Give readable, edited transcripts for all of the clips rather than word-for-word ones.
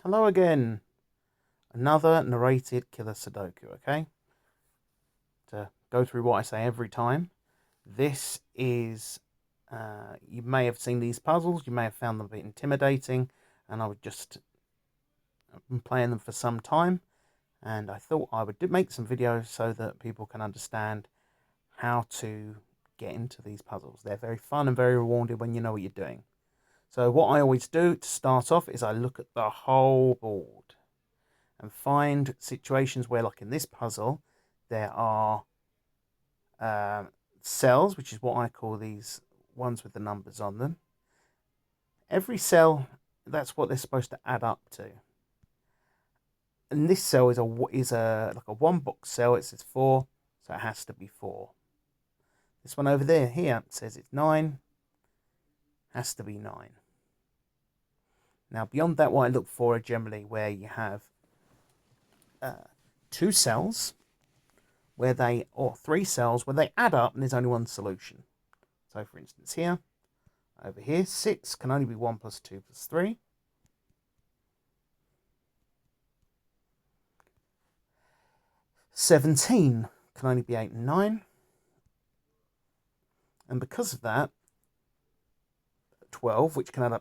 Hello again. Another narrated killer Sudoku, okay? To go through what I say every time. This is, you may have seen these puzzles, you may have found them a bit intimidating, and I've been playing them for some time, and I thought I would make some videos so that people can understand how to get into these puzzles. They're very fun and very rewarding when you know what you're doing. So what I always do to start off is I look at the whole board and find situations where, like in this puzzle, there are cells, which is what I call these ones with the numbers on them. Every cell, that's what they're supposed to add up to. And this cell is like a one box cell. It says 4, so it has to be 4. This one over there, here, says it's 9. Has to be 9. Now, beyond that, what I look for are generally where you have 2 cells, or 3 cells where they add up and there's only one solution. So, for instance, here, over here, 6 can only be 1 plus 2 plus 3. 17 can only be 8 and 9. And because of that, 12, which can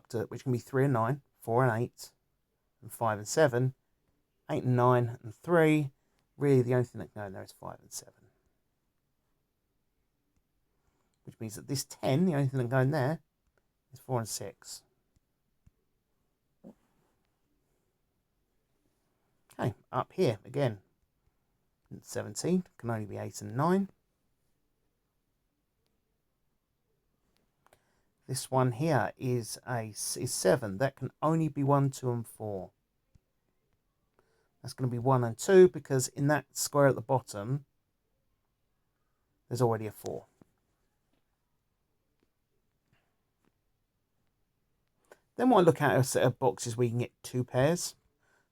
be 3 and 9, 4 and 8, and 5 and 7, 8 and 9 and 3. Really, the only thing that can go in there is 5 and 7. Which means that this 10, the only thing that can go in there is 4 and 6. Okay, up here again. 17 can only be 8 and 9. This one here is 7. That can only be 1, 2, and 4. That's going to be 1 and 2 because in that square at the bottom, there's already a 4. Then what I look at are a set of boxes where you can get 2 pairs.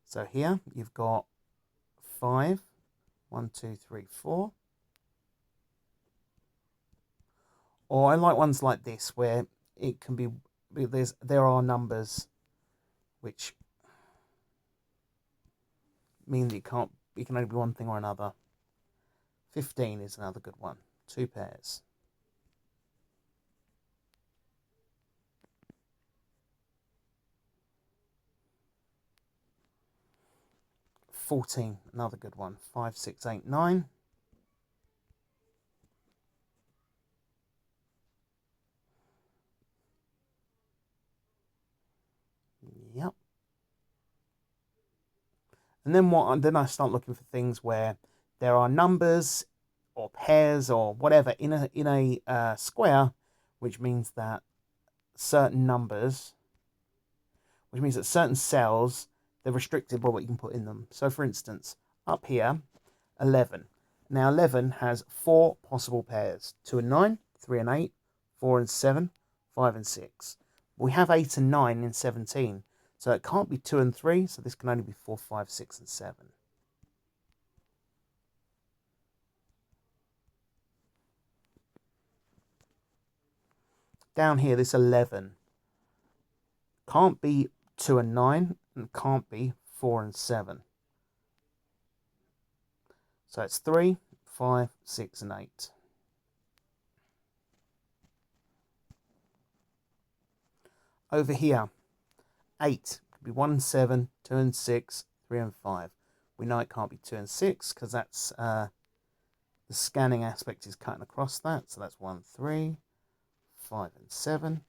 So here you've got 5, 1, 2, 3, 4. Or I like ones like this where it can be, there are numbers which mean that it can only be one thing or another. 15 is another good one. 2 pairs. 14, another good one. 5, 6, 8, 9. Yep. And then I start looking for things where there are numbers or pairs or whatever in a square, which means that certain numbers, which means that certain cells, they're restricted by what you can put in them. So, for instance, up here, 11. Now, 11 has 4 possible pairs: 2 and 9, 3 and 8, 4 and 7, 5 and 6. We have 8 and 9 in 17. So it can't be 2 and 3, so this can only be 4, 5, 6, and 7. Down here, this 11 can't be 2 and 9, and can't be 4 and 7. So it's 3, 5, 6, and 8. Over here, 8 could be 1 and 7, 2 and 6, 3 and 5. We know it can't be 2 and 6 because that's the scanning aspect is cutting across that. So that's 1, 3, 5 and 7,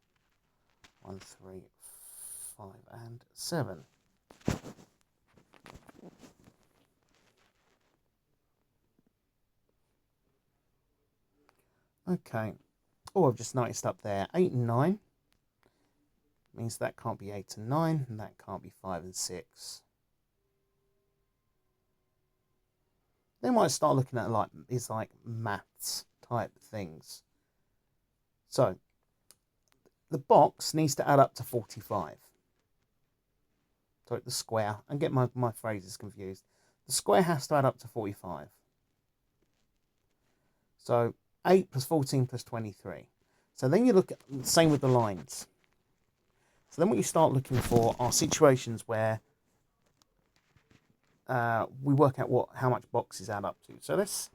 1, 3, 5 and 7. Okay. Oh, I've just noticed up there 8 and 9. Means that can't be 8 and 9, and that can't be 5 and 6. Then what I start looking at is like maths type things. So the box needs to add up to 45. So the square, and get my phrases confused. The square has to add up to 45. So 8 plus 14 plus 23. So then you look at, same with the lines. So then what you start looking for are situations where we work out how much boxes add up to. So let's,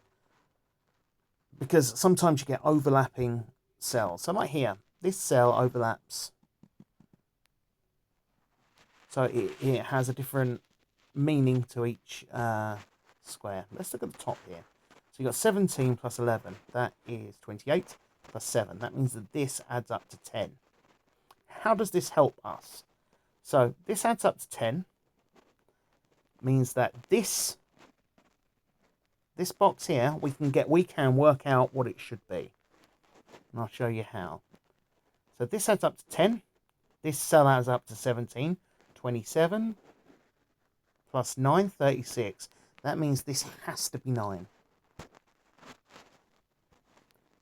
because sometimes you get overlapping cells. So like here, this cell overlaps. So it has a different meaning to each square. Let's look at the top here. So you've got 17 plus 11. That is 28 plus 7. That means that this adds up to 10. How does this help us? So this adds up to 10. Means that this box here, we can work out what it should be. And I'll show you how. So this adds up to 10. This cell adds up to 17. 27 plus 9, 36. That means this has to be 9.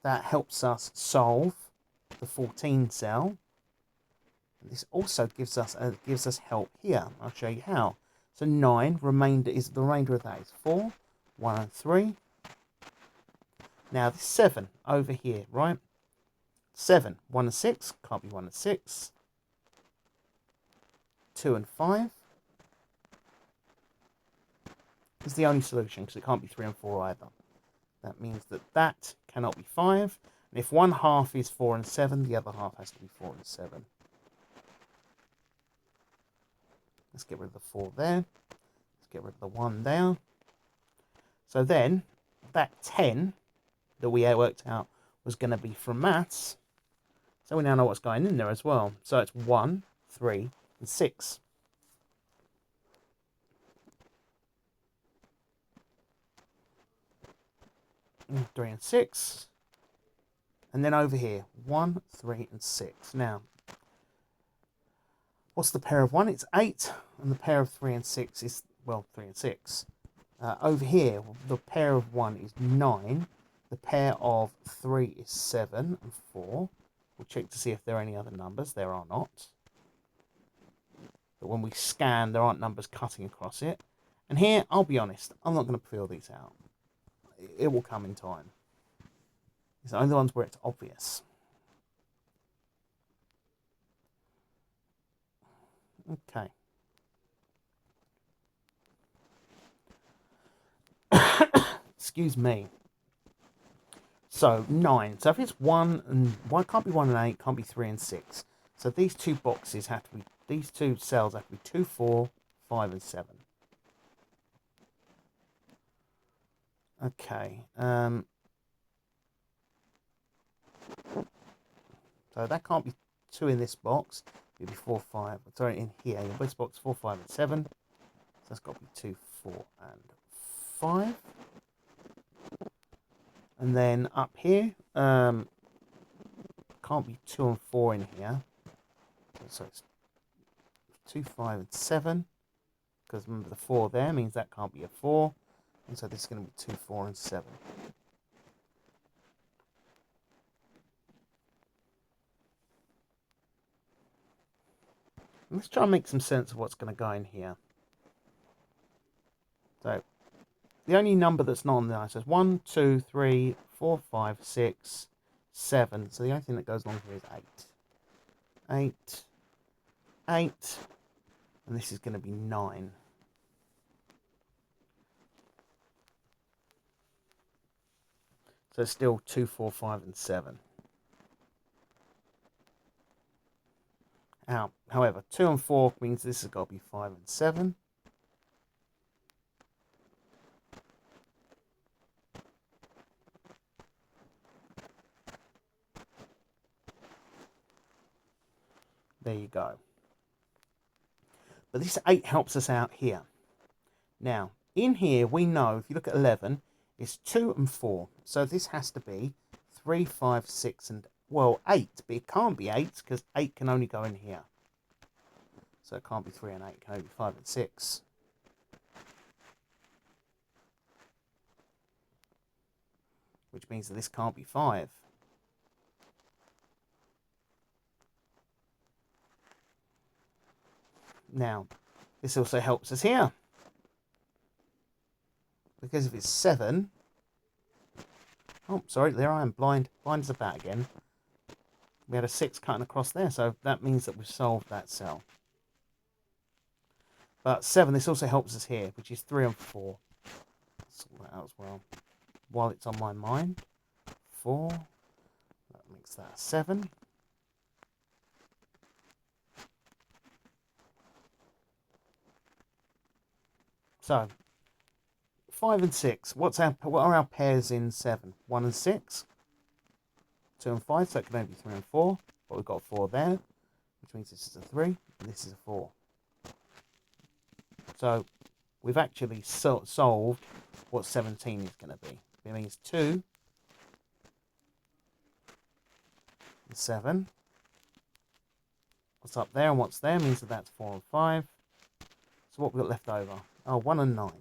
That helps us solve the 14 cell. This also gives us help here. I'll show you how. So 9 remainder is the remainder of that is 4, 1 and 3. Now this 7 over here, right? 7, 1 and 6, can't be 1 and 6. 2 and 5 is the only solution because it can't be 3 and 4 either. That means that cannot be 5. And if one half is 4 and 7, the other half has to be 4 and 7. Let's get rid of the 4 there. Let's get rid of the 1 there. So then that 10 that we worked out was going to be from maths. So we now know what's going in there as well. So it's 1, 3, and 6. And 3 and 6. And then over here, 1, 3, and 6. Now, what's the pair of 1? It's 8. And the pair of 3 and 6 is, well, 3 and 6. Over here, the pair of 1 is 9. The pair of 3 is 7 and 4. We'll check to see if there are any other numbers. There are not. But when we scan, there aren't numbers cutting across it. And here, I'll be honest, I'm not going to fill these out. It will come in time. It's only the ones where it's obvious. Okay. Excuse me. So 9. So if it's 1 and 1 can't be 1 and 8, can't be 3 and 6. So these two boxes have to be, these two cells have to be 2, 4, 5 and 7. Okay. So that can't be 2 in this box. It'll be 4, 5. Sorry, in here. In this box 4, 5 and 7. So that's got to be 2, 4 and 5. And then up here, can't be 2 and 4 in here. So it's 2, 5 and 7. Because remember the 4 there means that can't be a 4. And so this is going to be 2, 4 and 7. Let's try and make some sense of what's going to go in here. So the only number that's not on there says 1, 2, 3, 4, 5, 6, 7. So the only thing that goes along here is 8. 8, 8, and this is going to be 9. So it's still 2, 4, 5, and 7. Now, however, 2 and 4 means this has got to be 5 and 7. There you go. But this 8 helps us out here. Now, in here, we know, if you look at 11, it's 2 and 4. So this has to be 3, 5, 6, and, well, 8. But it can't be 8, because 8 can only go in here. So it can't be 3 and 8. It can only be 5 and 6. Which means that this can't be 5. Now, this also helps us here. Because if it's 7... Oh, sorry, there I am, blind. Blind as a bat again. We had a 6 cutting across there, so that means that we've solved that cell. But 7, this also helps us here, which is 3 and 4. Sort that out as well. While it's on my mind. 4. That makes that 7. So, 5 and 6. What are our pairs in 7? 1 and 6. 2 and 5, so it can only be 3 and 4. But we've got 4 there, which means this is a 3, and this is a 4. So, we've actually solved what 17 is going to be. It means 2 and 7. What's up there and what's there means that that's 4 and 5. So what we've got left over? Oh, 1 and 9.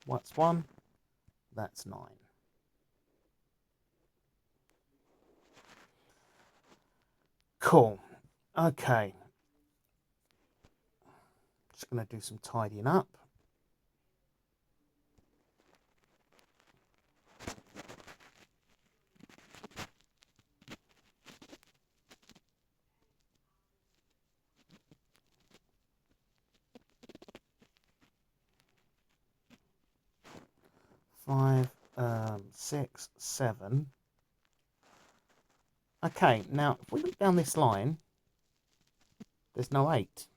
What's 1? That's 9. Cool. Okay. Just going to do some tidying up. Five, 6, 7. Okay, now if we look down this line, there's no 8.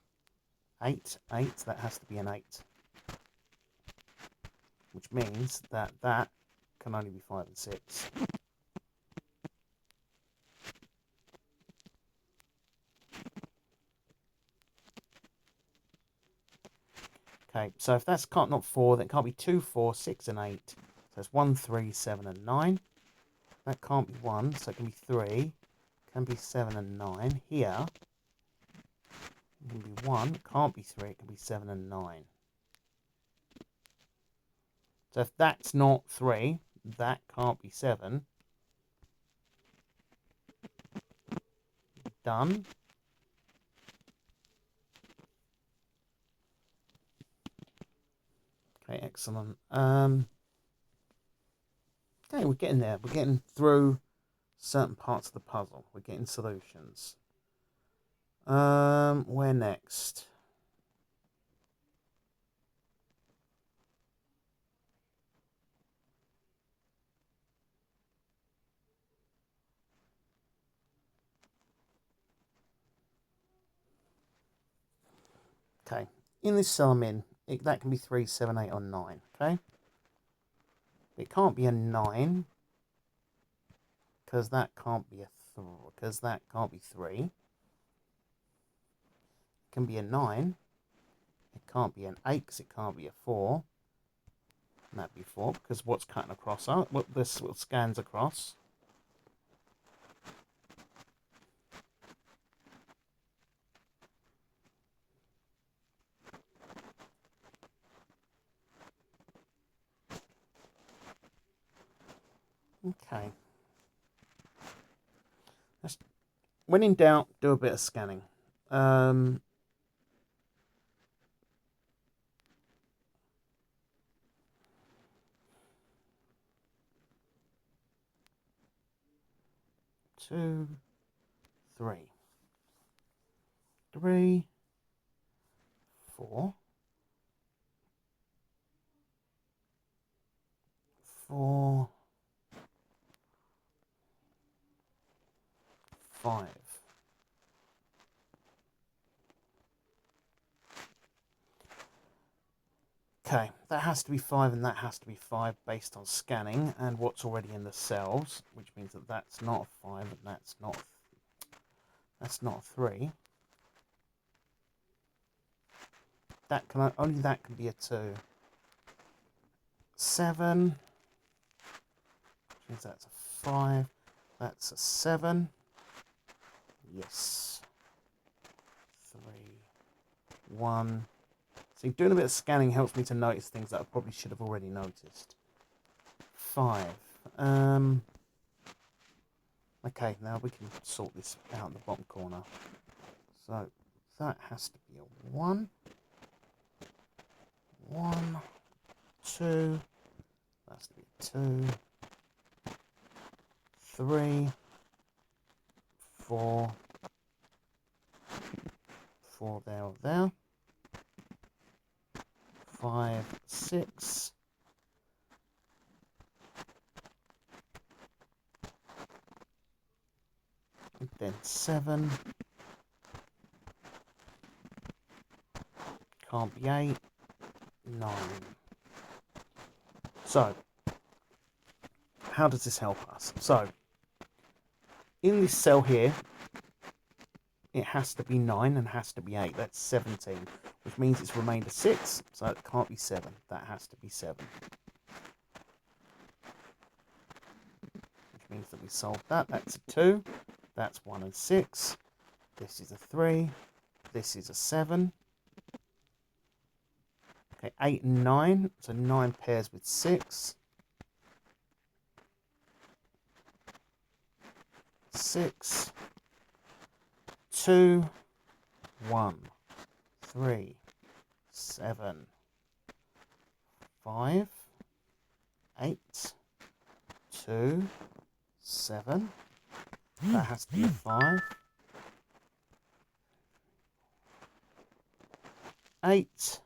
8, 8, that has to be an 8. Which means that that can only be 5 and 6. Okay, so if that's not 4, then it can't be 2, 4, 6 and 8. So it's 1, 3, 7 and 9. That can't be 1, so it can be 3. Can be 7 and 9. Here, it can be 1. It can't be 3. It can be 7 and 9. So if that's not 3, that can't be 7. Done. Okay, excellent. Okay, we're getting there. We're getting through certain parts of the puzzle. We're getting solutions. Where next? Okay, in this cell I'm in, that can be 3, 7, 8 or 9, okay? It can't be a 9, because that can't be because that can't be 3. It can be a 9. It can't be an 8, because it can't be a 4. And that'd be 4, because what's cutting across? What this scans across. Okay. When in doubt, do a bit of scanning. Two, 3. 3, 4. 4, 5. Okay, that has to be 5 and that has to be 5 based on scanning and what's already in the cells, which means that that's not a 5 and that's not a 3. That can only that can be a 2. 7, which means that's a 5. That's a 7. Yes. 3, 1. See, doing a bit of scanning helps me to notice things that I probably should have already noticed. 5. Okay, now we can sort this out in the bottom corner. So that has to be a 1. 1, 2. That has to be 2. 3, 4. 4 there or there. 5, 6. Then 7. Can't be 8. 9. So, how does this help us? So, in this cell here, it has to be 9 and has to be 8. That's 17, which means it's remainder 6, so it can't be 7. That has to be 7. Which means that we solved that. That's a 2. That's 1 and 6. This is a 3. This is a 7. Okay, 8 and 9. So 9 pairs with 6. 6. 2, 1, 3, 7, 5, 8, 2, 7. That has to be a 5. 8.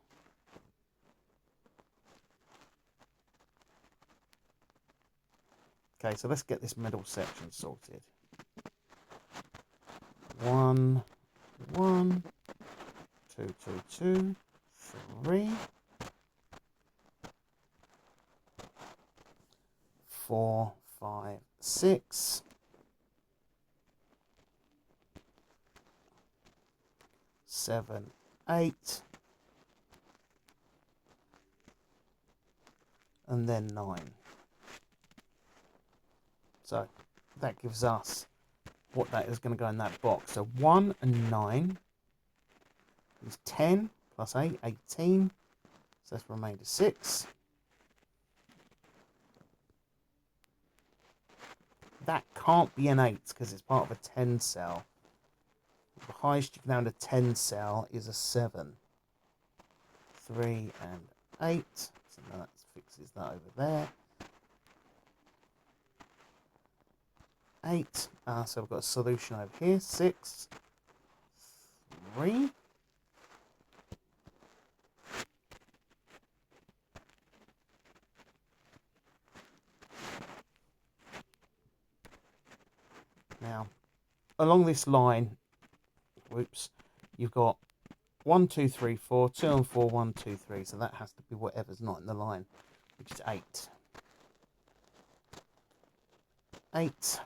Okay, so let's get this middle section sorted. 1, 1, 2, 2, 2, 3, 4, 5, 6, 7, 8, and then 9. So that gives us what that is going to go in that box. So 1 and 9 is 10 plus 8, 18. So that's remainder 6. That can't be an 8 because it's part of a 10 cell. The highest you can have a 10 cell is a 7. 3 and 8. So now that fixes that over there. 8. So we've got a solution over here. 6, 3. Now, along this line, whoops, you've got 1, 2, 3, 4, 2 and 4, 1, 2, 3. So that has to be whatever's not in the line, which is 8. 8.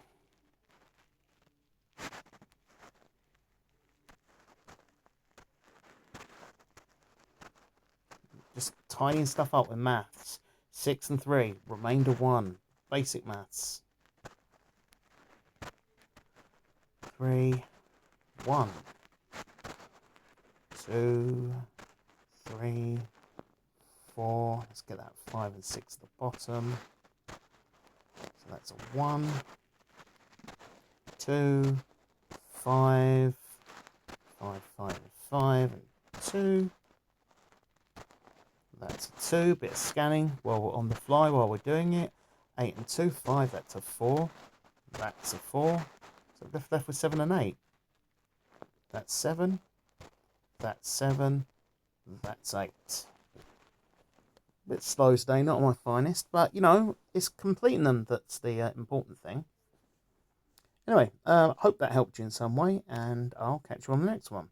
Just tidying stuff up with maths. 6 and 3, remainder 1. Basic maths. 3, 1. 2, 3, 4. Let's get that 5 and 6 at the bottom. So that's a 1, 2, 5, 5, 5 and 5, and 2. That's a 2. Bit of scanning while we're on the fly while we're doing it. 8 and 2, 5. That's a 4. That's a 4. So left with 7 and 8. That's 7. That's 7. That's 8. Bit slow today, not my finest, but you know, it's completing them that's the important thing. Anyway, hope that helped you in some way, and I'll catch you on the next one.